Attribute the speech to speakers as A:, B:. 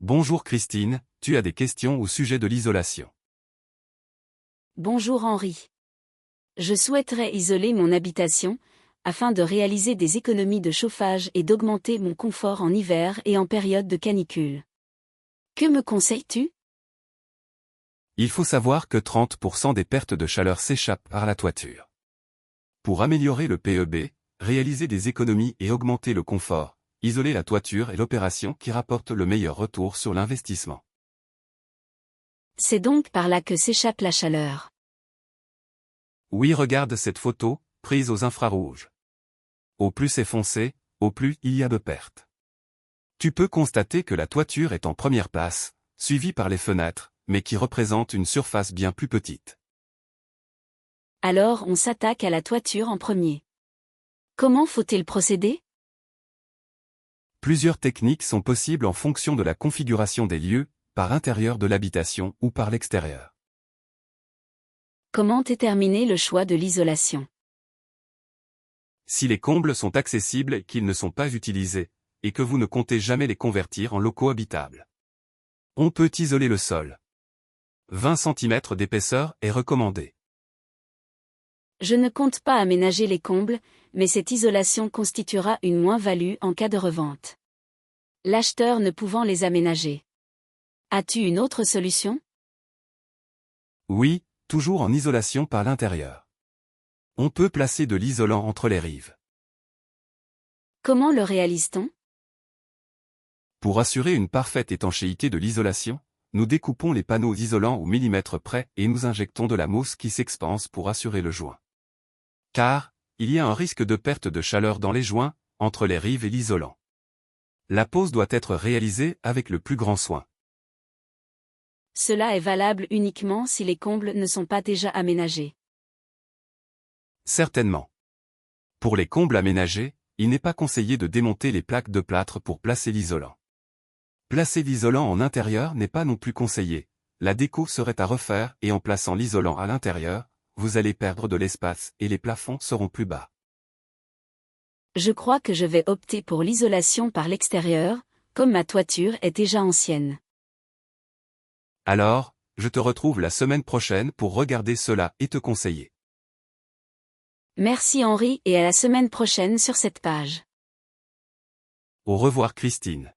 A: Bonjour Christine, tu as des questions au sujet de l'isolation.
B: Bonjour Henri. Je souhaiterais isoler mon habitation, afin de réaliser des économies de chauffage et d'augmenter mon confort en hiver et en période de canicule. Que me conseilles-tu?
A: Il faut savoir que 30% des pertes de chaleur s'échappent par la toiture. Pour améliorer le PEB, réaliser des économies et augmenter le confort, isoler la toiture est l'opération qui rapporte le meilleur retour sur l'investissement.
B: C'est donc par là que s'échappe la chaleur.
A: Oui, regarde cette photo, prise aux infrarouges. Au plus c'est foncé, au plus il y a de pertes. Tu peux constater que la toiture est en première place, suivie par les fenêtres, mais qui représentent une surface bien plus petite.
B: Alors on s'attaque à la toiture en premier. Comment faut-il procéder?
A: Plusieurs techniques sont possibles en fonction de la configuration des lieux, par l'intérieur de l'habitation ou par l'extérieur.
B: Comment déterminer le choix de l'isolation?
A: Si les combles sont accessibles et qu'ils ne sont pas utilisés, et que vous ne comptez jamais les convertir en locaux habitables. On peut isoler le sol. 20 cm d'épaisseur est recommandé.
B: Je ne compte pas aménager les combles, mais cette isolation constituera une moins-value en cas de revente. L'acheteur ne pouvant les aménager. As-tu une autre solution?
A: Oui, toujours en isolation par l'intérieur. On peut placer de l'isolant entre les rives.
B: Comment le réalise-t-on?
A: Pour assurer une parfaite étanchéité de l'isolation, nous découpons les panneaux isolants au millimètre près et nous injectons de la mousse qui s'expanse pour assurer le joint. Car, il y a un risque de perte de chaleur dans les joints, entre les rives et l'isolant. La pose doit être réalisée avec le plus grand soin.
B: Cela est valable uniquement si les combles ne sont pas déjà aménagés.
A: Certainement. Pour les combles aménagés, il n'est pas conseillé de démonter les plaques de plâtre pour placer l'isolant. Placer l'isolant en intérieur n'est pas non plus conseillé. La déco serait à refaire et en plaçant l'isolant à l'intérieur, vous allez perdre de l'espace et les plafonds seront plus bas.
B: Je crois que je vais opter pour l'isolation par l'extérieur, comme ma toiture est déjà ancienne.
A: Alors, je te retrouve la semaine prochaine pour regarder cela et te conseiller.
B: Merci Henri et à la semaine prochaine sur cette page.
A: Au revoir Christine.